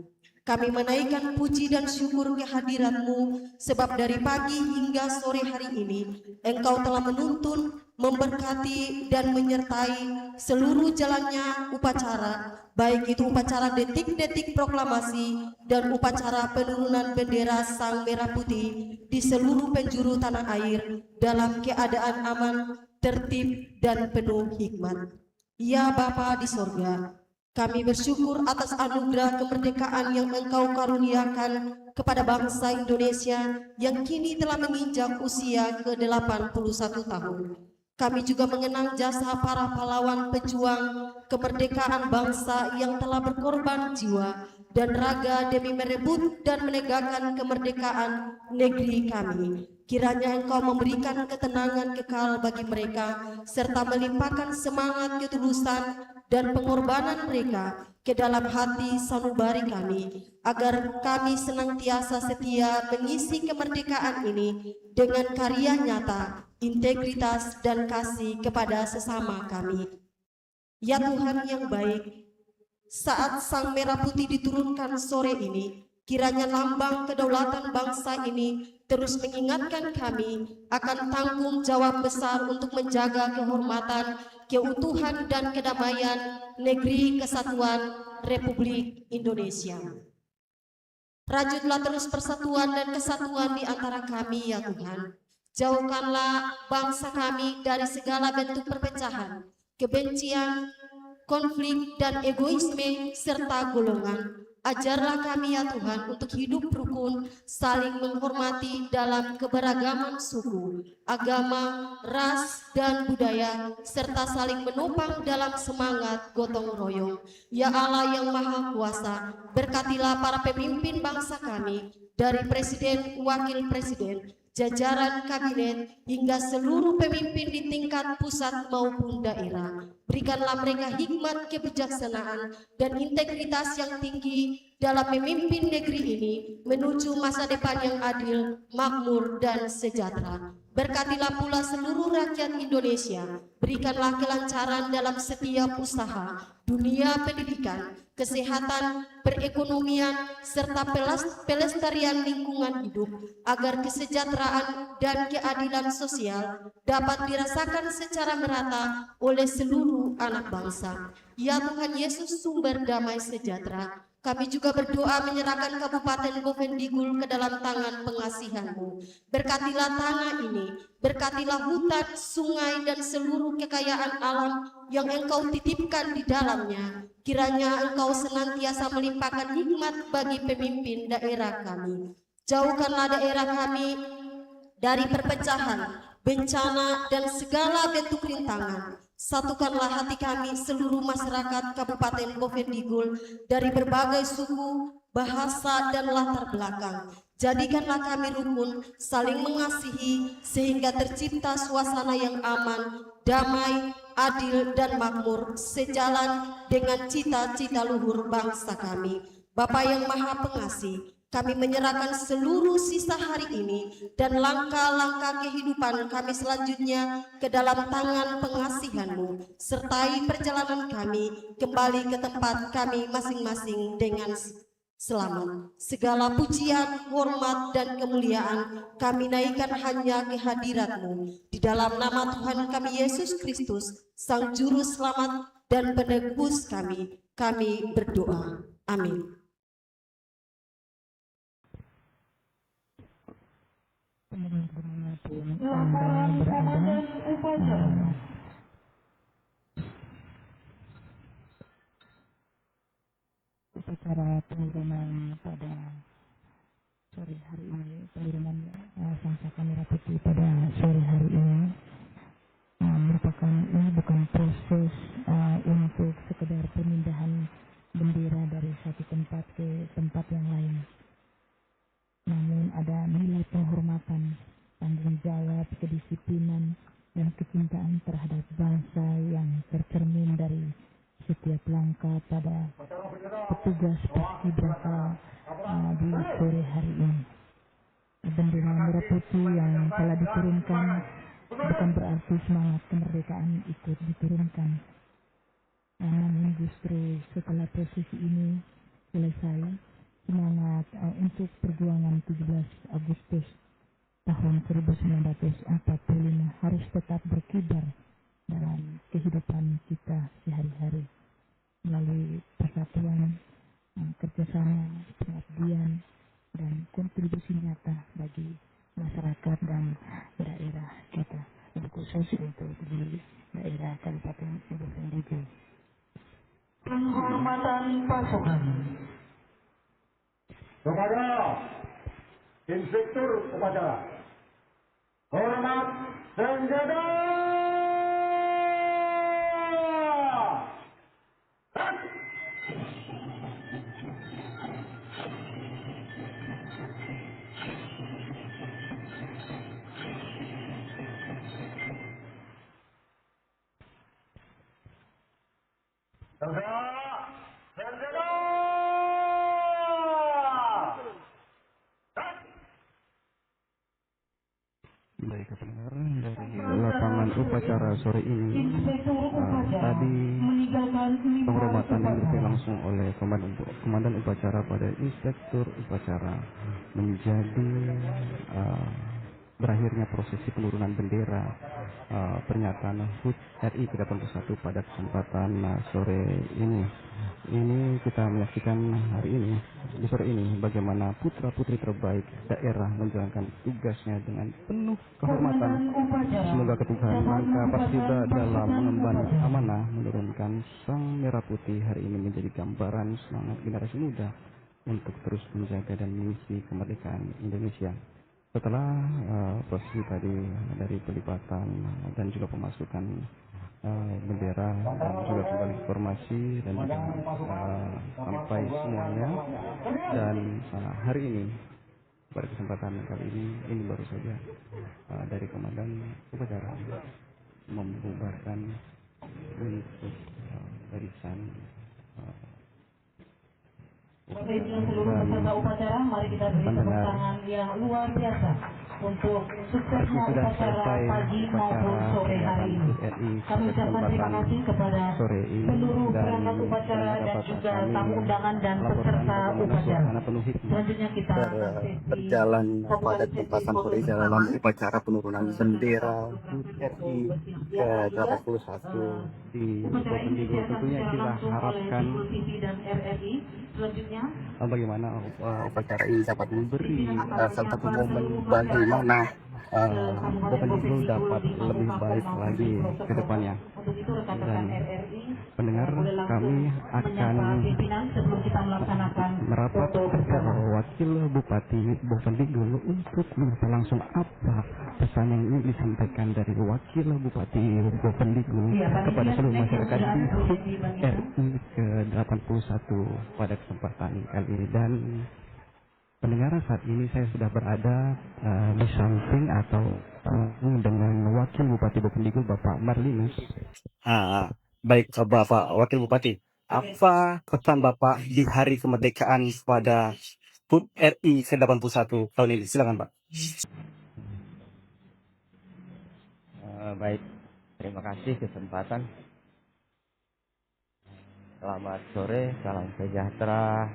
Speaker 5: Kami menaikkan puji dan syukur kehadirat-Mu, sebab dari pagi hingga sore hari ini, Engkau telah menuntun, memberkati, dan menyertai seluruh jalannya upacara, baik itu upacara detik-detik proklamasi dan upacara penurunan bendera Sang Merah Putih di seluruh penjuru tanah air dalam keadaan aman, tertib, dan penuh hikmat. Ya Bapa di sorga, kami bersyukur atas anugerah kemerdekaan yang Engkau karuniakan kepada bangsa Indonesia yang kini telah menginjak usia ke-81 tahun. Kami juga mengenang jasa para pahlawan pejuang kemerdekaan bangsa yang telah berkorban jiwa dan raga demi merebut dan menegakkan kemerdekaan negeri kami. Kiranya Engkau memberikan ketenangan kekal bagi mereka, serta melimpahkan semangat ketulusan dan pengorbanan mereka ke dalam hati sanubari kami, agar kami senantiasa setia mengisi kemerdekaan ini dengan karya nyata, integritas, dan kasih kepada sesama kami. Ya Tuhan yang baik, saat Sang Merah Putih diturunkan sore ini, kiranya lambang kedaulatan bangsa ini terus mengingatkan kami akan tanggung jawab besar untuk menjaga kehormatan, keutuhan, dan kedamaian negeri kesatuan Republik Indonesia. Rajutlah terus persatuan dan kesatuan di antara kami, ya Tuhan. Jauhkanlah bangsa kami dari segala bentuk perpecahan, kebencian, konflik, dan egoisme, serta golongan. Ajarlah kami ya Tuhan untuk hidup rukun, saling menghormati dalam keberagaman suku, agama, ras, dan budaya, serta saling menopang dalam semangat gotong royong. Ya Allah yang Maha Kuasa, berkatilah para pemimpin bangsa kami, dari Presiden, Wakil Presiden, jajaran kabinet, hingga seluruh pemimpin di tingkat pusat maupun daerah. Berikanlah mereka hikmat, kebijaksanaan, dan integritas yang tinggi dalam memimpin negeri ini menuju masa depan yang adil, makmur, dan sejahtera. Berkatilah pula seluruh rakyat Indonesia. Berikanlah kelancaran dalam setiap usaha, dunia pendidikan, kesehatan, perekonomian, serta pelestarian lingkungan hidup, agar kesejahteraan dan keadilan sosial dapat dirasakan secara merata oleh seluruh anak bangsa. Ya Tuhan Yesus, sumber damai sejahtera, kami juga berdoa menyerahkan Kabupaten Bovendigul ke dalam tangan pengasihan-Mu. Berkatilah tanah ini, berkatilah hutan, sungai, dan seluruh kekayaan alam yang Engkau titipkan di dalamnya. Kiranya Engkau senantiasa melimpahkan hikmat bagi pemimpin daerah kami. Jauhkanlah daerah kami dari perpecahan, bencana, dan segala bentuk rintangan. Satukanlah hati kami seluruh masyarakat Kabupaten Bovendigul dari berbagai suku, bahasa, dan latar belakang. Jadikanlah kami rukun, saling mengasihi, sehingga tercipta suasana yang aman, damai, adil, dan makmur, sejalan dengan cita-cita luhur bangsa kami. Bapa yang Maha Pengasih, kami menyerahkan seluruh sisa hari ini dan langkah-langkah kehidupan kami selanjutnya ke dalam tangan pengasihan-Mu. Sertai perjalanan kami kembali ke tempat kami masing-masing dengan selamat. Segala pujian, hormat, dan kemuliaan kami naikkan hanya ke hadirat-Mu. Di dalam nama Tuhan kami Yesus Kristus, Sang Juru Selamat dan Penebus kami berdoa. Amin.
Speaker 3: Laporan Komandan Upacara.
Speaker 1: Upacara pengiriman pada sore hari ini, pengiriman Sangsaka Merah Putih pada sore hari ini merupakan, ini bukan proses untuk sekedar pemindahan bendera dari satu tempat ke tempat yang lain, namun ada nilai penghormatan, tanggung jawab, kedisiplinan, dan kecintaan terhadap bangsa yang tercermin dari setiap langkah pada petugas paskibraka di sore hari ini. Bendera merah putih yang telah diturunkan bukan berarti semangat kemerdekaan ikut diturunkan, namun justru setelah prosesi ini selesai, semangat untuk perjuangan 17 Agustus tahun 1945 harus tetap berkibar dalam kehidupan kita sehari-hari melalui persatuan, kerjasama, pengabdian, dan kontribusi nyata bagi masyarakat dan daerah kita, khusus untuk di daerah Kabupaten Bovendigul.
Speaker 3: Penghormatan pasukan.
Speaker 4: Kepada Inspektur Upacara, hormat senjata.
Speaker 2: Baik pendengar, dari lapangan upacara sore ini tadi penghormatan yang diberikan langsung oleh komandan upacara pada inspektur upacara menjadi berakhirnya prosesi penurunan bendera pernyataan HUT RI ke-81 pada kesempatan sore ini. Ini kita menyaksikan hari ini, di sore ini, bagaimana putra-putri terbaik daerah menjalankan tugasnya dengan penuh kehormatan. Semoga ketuhanan langkah paskibra dalam mengemban amanah menurunkan sang merah putih hari ini menjadi gambaran semangat generasi muda untuk terus menjaga dan mengisi kemerdekaan Indonesia. Setelah prosesi tadi dari pelibatan dan juga pemasukan bendera dan juga kembali formasi dan juga, sampai semuanya, dan hari ini pada kesempatan kali ini baru saja dari komandan upacara membubarkan untuk barisan
Speaker 3: Bapak Ibu seluruh peserta upacara, mari kita beri tepuk tangan yang luar biasa untuk suksesnya
Speaker 2: sudah
Speaker 3: upacara
Speaker 2: selesai
Speaker 3: pagi maupun
Speaker 2: upacara
Speaker 3: sore hari
Speaker 2: peringatan
Speaker 3: ini.
Speaker 2: HUT RI
Speaker 3: Kami
Speaker 2: pada
Speaker 3: ucapkan terima
Speaker 2: kesempatan
Speaker 3: kasih kepada
Speaker 2: sore ini,
Speaker 3: seluruh
Speaker 2: dan
Speaker 3: perangkat upacara dan
Speaker 2: dapat
Speaker 3: juga
Speaker 2: kami
Speaker 3: tamu undangan dan
Speaker 2: laporkan
Speaker 3: peserta
Speaker 2: bagaimana
Speaker 3: upacara.
Speaker 2: suasana penuh hikmat
Speaker 3: Selanjutnya kita akan sesi
Speaker 2: berjalan pada
Speaker 3: sesi
Speaker 2: kesempatan
Speaker 3: foto
Speaker 2: sore
Speaker 3: bersama.
Speaker 2: dalam upacara penurunan bendera HUT RI ke
Speaker 3: Yang
Speaker 2: 81 di
Speaker 3: upacara ini
Speaker 2: Bovendigul.
Speaker 3: disiarkan
Speaker 2: Tentunya
Speaker 3: secara
Speaker 2: kita
Speaker 3: langsung oleh
Speaker 2: harapkan
Speaker 3: Tribun TV dan RRI. Selanjutnya
Speaker 2: bagaimana upacara ini dapat memberi
Speaker 3: pimpinan akan
Speaker 2: salah satu
Speaker 3: menyapa
Speaker 2: momen
Speaker 3: seluruh masyarakat
Speaker 2: bagaimana
Speaker 3: Kabupaten
Speaker 2: Bovendigul
Speaker 3: Bovendigul
Speaker 2: dapat
Speaker 3: di
Speaker 2: lebih
Speaker 3: kabupaten
Speaker 2: baik
Speaker 3: maupun
Speaker 2: lagi
Speaker 3: di
Speaker 2: ke
Speaker 3: pelosok-pelosok.
Speaker 2: depannya.
Speaker 3: Untuk itu rekan-rekan
Speaker 2: Dan
Speaker 3: RRI
Speaker 2: pendengar,
Speaker 3: boleh langsung
Speaker 2: kami akan
Speaker 3: menyapa pimpinan sebelum kita melaksanakan
Speaker 2: merapat
Speaker 3: foto
Speaker 2: ke
Speaker 3: bersama.
Speaker 2: Wakil Bupati Bovendigul untuk menyapa langsung apa pesan yang ingin disampaikan dari Wakil Bupati Bovendigul
Speaker 3: Iya,
Speaker 2: kepada
Speaker 3: panitia
Speaker 2: seluruh
Speaker 3: next yang
Speaker 2: masyarakat
Speaker 3: sudah
Speaker 2: di
Speaker 3: ada
Speaker 2: HUT
Speaker 3: di Banyumas.
Speaker 2: RI ke-81 pada kesempatan kali ini. Dan pendengar, saat ini saya sudah berada di samping atau dengan Wakil Bupati Bovendigul Bapak Marlinus.
Speaker 6: Baik Bapak Wakil Bupati, apa pesan Bapak di Hari Kemerdekaan pada HUT RI ke-81 tahun ini? Silakan Pak.
Speaker 7: Baik, terima kasih kesempatan. Selamat sore, salam sejahtera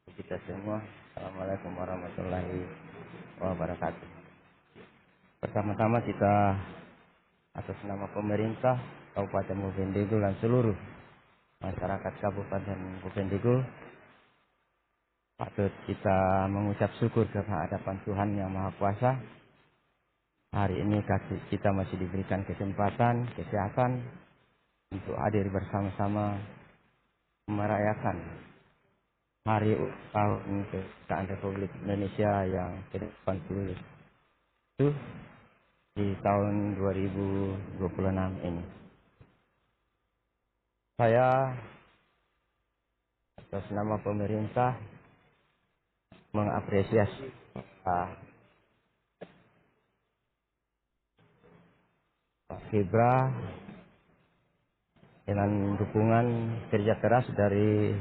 Speaker 7: untuk kita semua. Assalamualaikum warahmatullahi wabarakatuh. Pertama-tama kita atas nama pemerintah Kabupaten Bovendigul dan seluruh masyarakat Kabupaten Bovendigul patut kita mengucap syukur kehadapan Tuhan Yang Maha Kuasa. Hari ini kita masih diberikan kesempatan, kesehatan untuk hadir bersama-sama merayakan Hari Tahun Kemerdekaan Republik Indonesia yang ke-80 itu di tahun 2026 ini. Saya atas nama pemerintah mengapresiasi Pak Kibra dengan dukungan kerja keras dari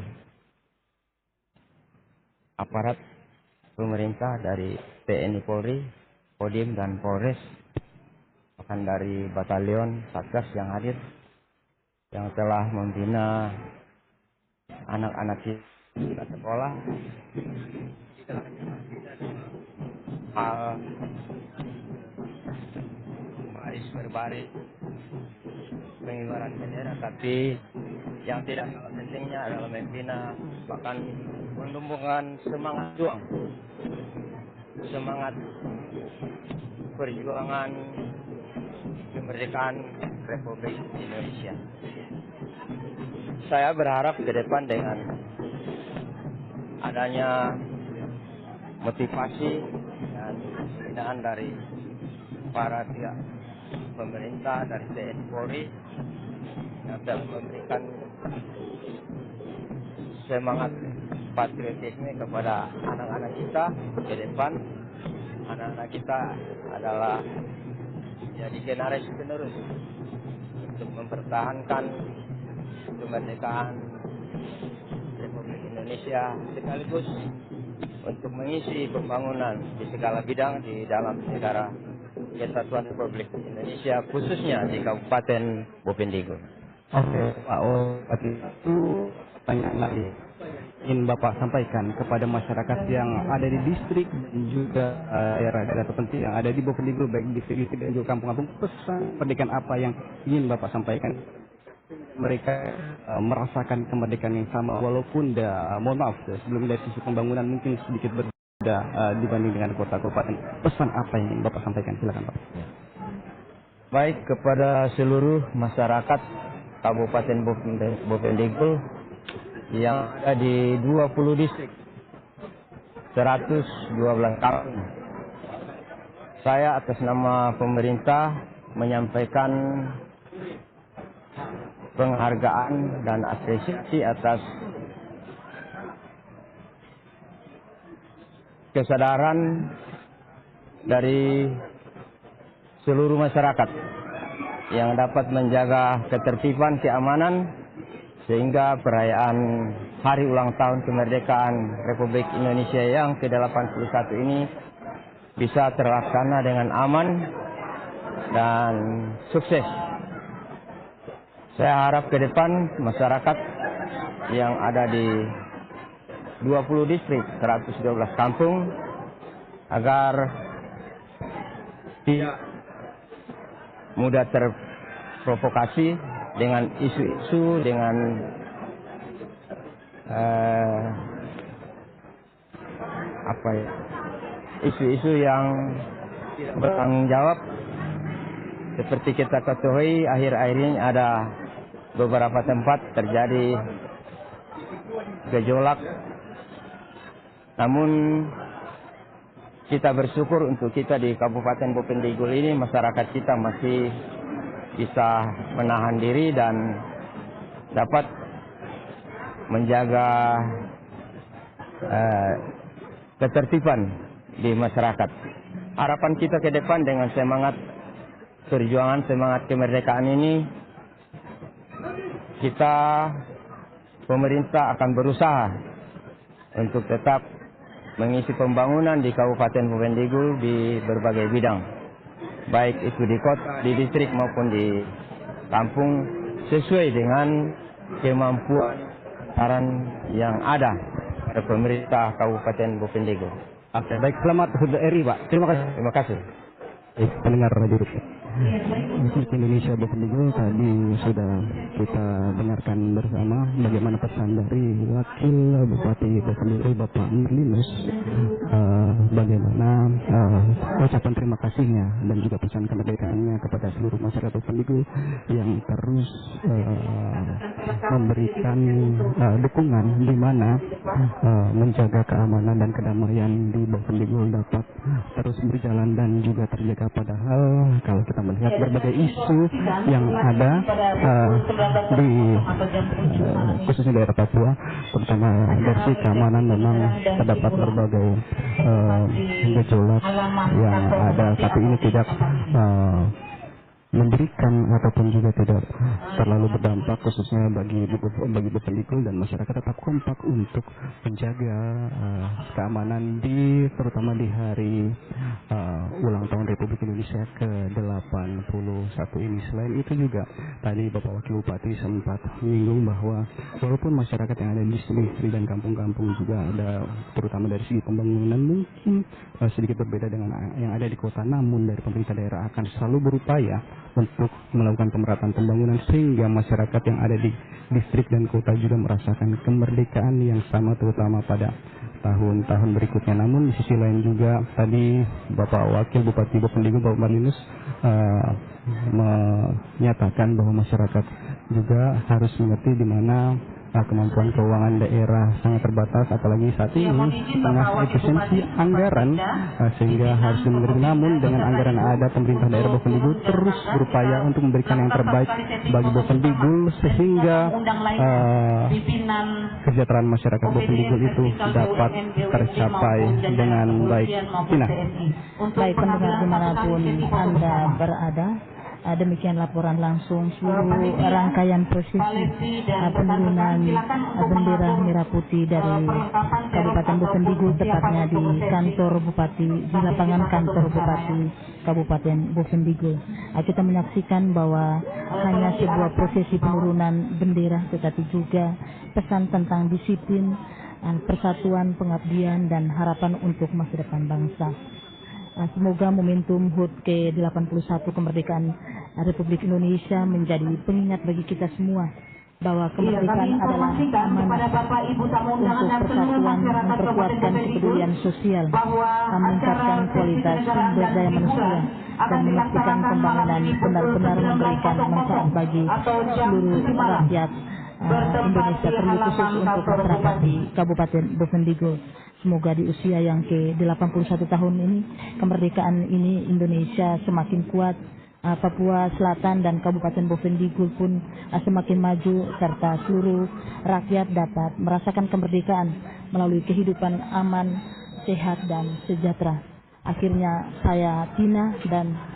Speaker 7: aparat pemerintah, dari TNI Polri, Kodim dan Polres, bahkan dari batalion Satgas yang hadir, yang telah membina anak-anak kita sekolah hal baris berbaris pengibaran bendera, tapi yang tidak kalah pentingnya adalah membina, bahkan menumbuhkan semangat juang, semangat perjuangan kemerdekaan Republik Indonesia. Saya berharap ke depan dengan adanya motivasi dan pembinaan dari para pihak pemerintah, dari TNI Polri, yang telah memberikan semangat patriotisme kepada anak-anak kita ke depan. Anak-anak kita adalah jadi generasi penerus untuk mempertahankan kemerdekaan Republik Indonesia, sekaligus untuk mengisi pembangunan di segala bidang di dalam negara Kesatuan Republik Indonesia, khususnya di Kabupaten Bovendigul.
Speaker 2: Oke, Pak Bupati, itu pertanyaan lagi ingin Bapak sampaikan kepada masyarakat yang ada di distrik dan juga daerah-daerah tertentu yang ada di Bovendigul, baik distrik-distrik dan juga kampung-kampung, pesan kemerdekaan apa yang ingin Bapak sampaikan? Mereka merasakan kemerdekaan yang sama, walaupun mohon maaf, sebelum dari sisi pembangunan mungkin sedikit berbeda dibanding dengan kota kabupaten. Pesan apa yang ingin Bapak sampaikan? Silakan Pak.
Speaker 7: Baik, kepada seluruh masyarakat Kabupaten Bovendigul yang ada di 20 distrik, 112 kampung, saya atas nama pemerintah menyampaikan penghargaan dan apresiasi atas kesadaran dari seluruh masyarakat yang dapat menjaga ketertiban, keamanan, sehingga perayaan Hari Ulang Tahun Kemerdekaan Republik Indonesia yang ke-81 ini bisa terlaksana dengan aman dan sukses. Saya harap ke depan masyarakat yang ada di 20 distrik, 112 kampung, agar tidak mudah terprovokasi dengan isu-isu, dengan isu-isu yang bertanggung jawab. Seperti kita ketahui, akhir-akhir ini ada beberapa tempat terjadi gejolak. Namun kita bersyukur untuk kita di Kabupaten Bovendigul ini, masyarakat kita masih bisa menahan diri dan dapat menjaga ketertiban di masyarakat. Harapan kita ke depan dengan semangat perjuangan, semangat kemerdekaan ini, kita pemerintah akan berusaha untuk tetap mengisi pembangunan di Kabupaten Bovendigul di berbagai bidang, baik itu di kota, di distrik maupun di kampung, sesuai dengan kemampuan yang ada pada pemerintah Kabupaten Bovendigul.
Speaker 6: Oke, baik, selamat HUT RI, Pak. Terima kasih.
Speaker 7: Terima kasih.
Speaker 6: Pendengar Radio Musik Indonesia Bovendigul, tadi sudah kita dengarkan bersama bagaimana pesan dari Wakil Bupati Bovendigul Bapak Linus, bagaimana ucapan terima kasihnya dan juga pesan kemerdekaannya kepada seluruh masyarakat Bovendigul yang terus memberikan dukungan di mana menjaga keamanan dan kedamaian di Bovendigul dapat terus berjalan dan juga terjaga. Padahal kalau kita melihat berbagai isu yang ada di khususnya daerah Papua, terutama dari sisi keamanan, memang terdapat berbagai gejolak yang ada, tapi ini tidak memberikan ataupun juga tidak terlalu berdampak khususnya bagi Bovendigul, dan masyarakat tetap kompak untuk menjaga keamanan terutama di hari ulang tahun Republik Indonesia ke-81 ini. Selain itu juga tadi Bapak Wakil Bupati sempat menyinggung bahwa walaupun masyarakat yang ada di distrik dan kampung-kampung juga ada, terutama dari segi pembangunan mungkin sedikit berbeda dengan yang ada di kota, namun dari pemerintah daerah akan selalu berupaya untuk melakukan pemerataan pembangunan sehingga masyarakat yang ada di distrik dan kota juga merasakan kemerdekaan yang sama, terutama pada tahun-tahun berikutnya. Namun di sisi lain juga tadi Bapak Wakil Bupati Bovendigul Bapak Linus menyatakan bahwa masyarakat juga harus mengerti di mana kemampuan keuangan daerah sangat terbatas, apalagi saat ini tengah efisiensi anggaran, sehingga harus dimengerti. Namun dengan anggaran ada, pemerintah daerah Bovendigul terus berupaya untuk memberikan yang terbaik bagi Bovendigul sehingga kesejahteraan masyarakat Bovendigul itu dapat tercapai dengan baik. Tina.
Speaker 1: Baik pendengar dimanapun Anda berada, demikian laporan langsung seluruh rangkaian prosesi penurunan bendera merah putih dari Kabupaten Bovendigul, tepatnya di kantor Bupati, di lapangan kantor Bupati Kabupaten Bovendigul. Kita menyaksikan bahwa hanya sebuah prosesi penurunan bendera, tetapi juga pesan tentang disiplin, persatuan, pengabdian, dan harapan untuk masa depan bangsa. Semoga momentum HUT ke-81 kemerdekaan Republik Indonesia menjadi pengingat bagi kita semua bahwa kemerdekaan adalah amanat untuk persatuan, memperkuatkan kepedulian sosial, meningkatkan kualitas sumber daya manusia, dan memastikan pembangunan benar-benar memberikan manfaat bagi seluruh rakyat Indonesia, terlebih khusus untuk masyarakat di Kabupaten Bovendigul. Semoga di usia yang ke-81 tahun ini, kemerdekaan ini Indonesia semakin kuat, Papua Selatan dan Kabupaten Bovendigul pun semakin maju, serta seluruh rakyat dapat merasakan kemerdekaan melalui kehidupan aman, sehat dan sejahtera. Akhirnya saya Tina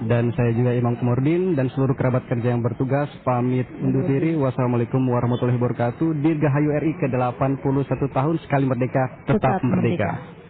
Speaker 6: dan saya juga Imam Kumordin dan seluruh kerabat kerja yang bertugas pamit undur diri. Wassalamualaikum warahmatullahi wabarakatuh. Dirgahayu RI ke-81 tahun, sekali merdeka tetap merdeka.